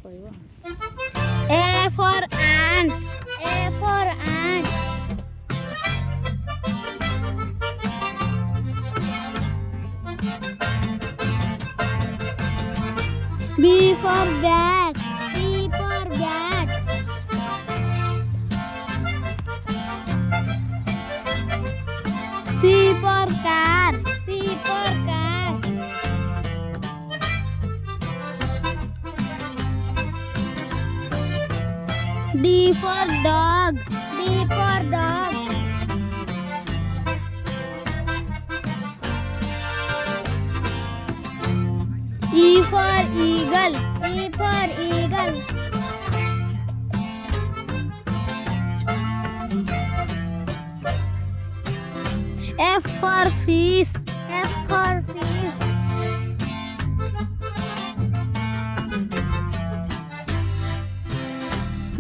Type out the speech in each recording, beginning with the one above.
A for ant. A for ant. B for bat. B for bat. C for car. C for car. D for dog. D for dog. E for eagle. E for eagle. F for fish. F for fish.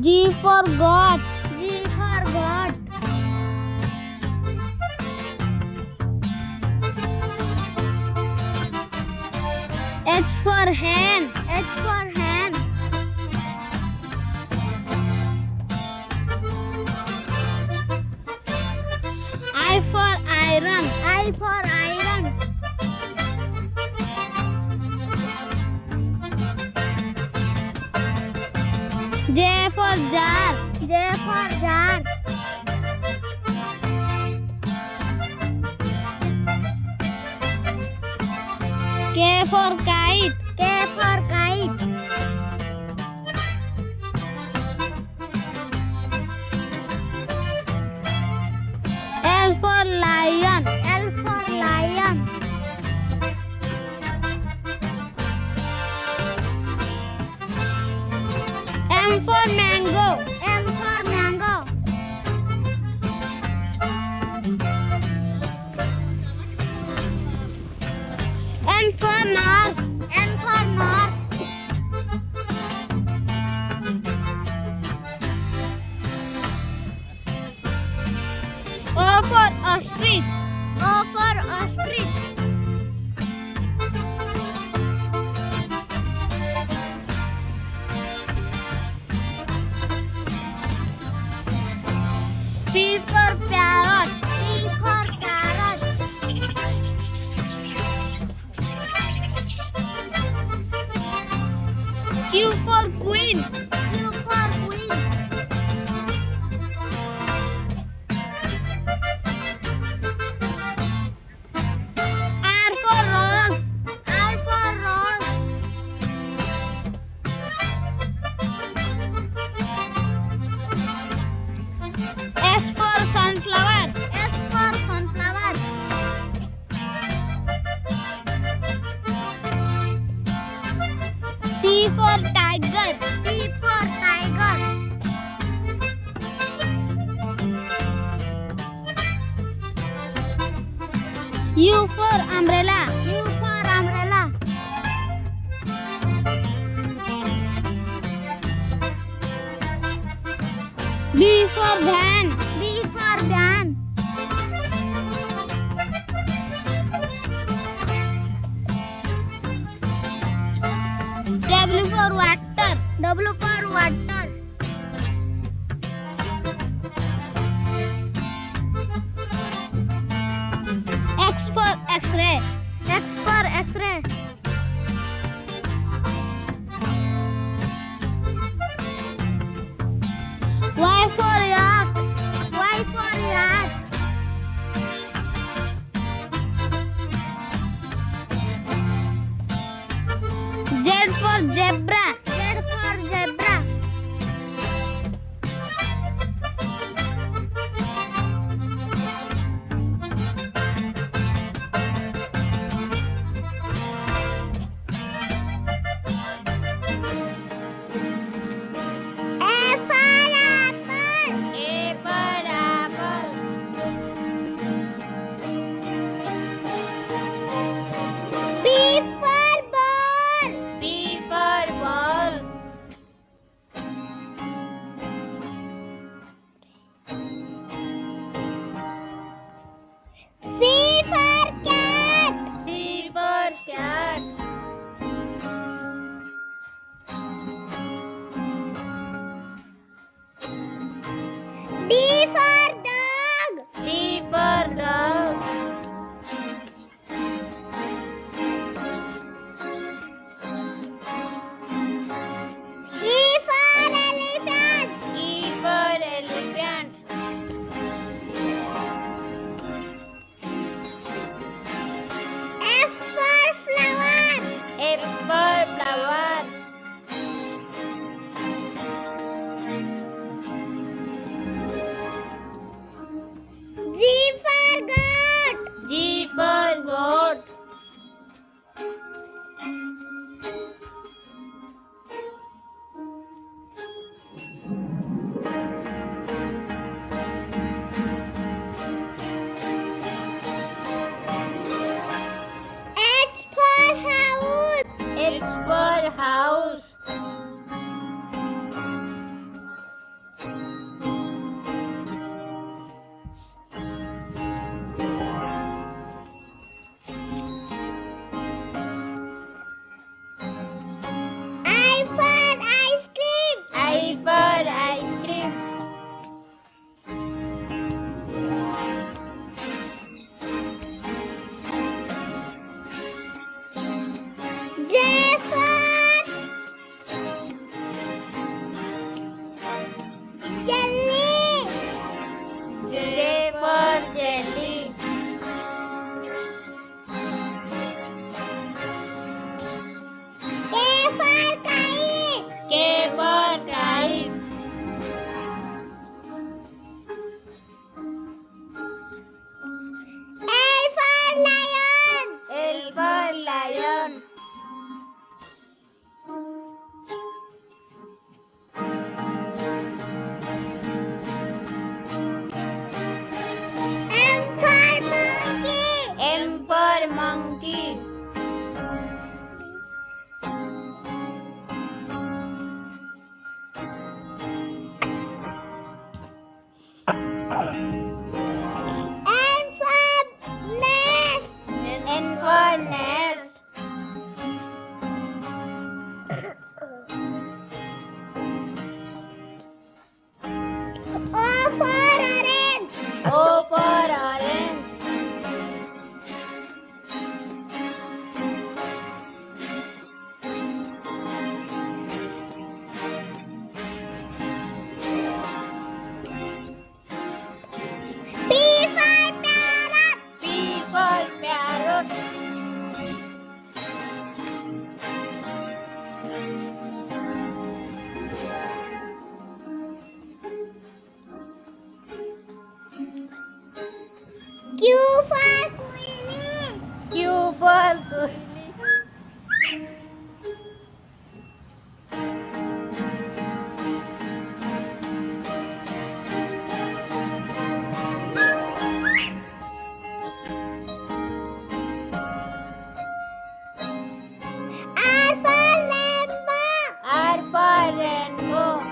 G for goat. G for goat. H for hen. H for hen. I for iron. I for iron. J for jar. J for jar. K for kite. K for kite. L for lion. L for lion. M for mango. M for mango. N for nurse. N for nurse. O for ostrich. O for ostrich. P for parrot. P for parrot. Q for queen. Q for queen. R for rose. R for rose. S for sunflower. S for sunflower. T for tiger. T for tiger. U for umbrella. U for umbrella. B for van. B for van. W for water. W for water. X for X-ray. X for X-ray. Y for yak. Y for yak. Z for zebra. Z for zebra. A for apple. N for nest. N for nest. O for orange. O for orange. P for parrot. P for parrot. Q for queen. Q for queen. R for rainbow. R for rainbow.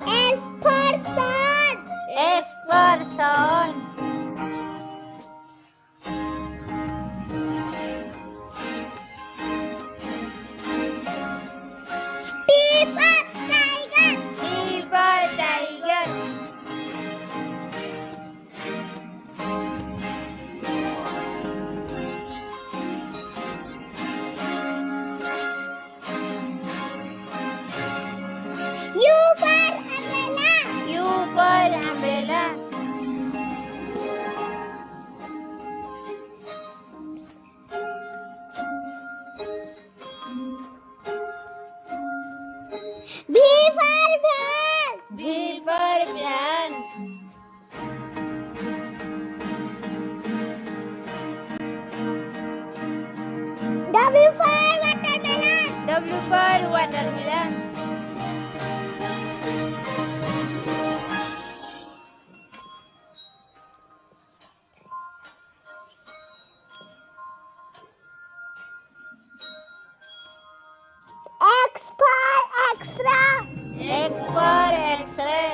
S for sun. S for sun. T for tiger. T for tiger. U for umbrella. U for umbrella. V for van. V for van. W for watermelon. W for watermelon. X for X-ray. X for X-ray.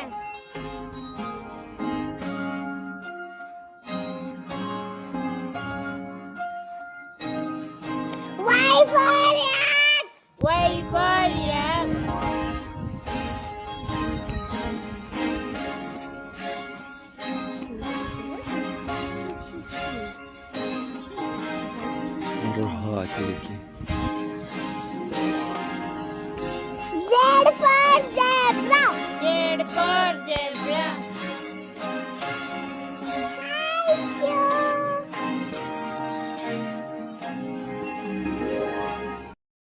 Y for yak. Y for yak. Z for zebra. Z for zebra.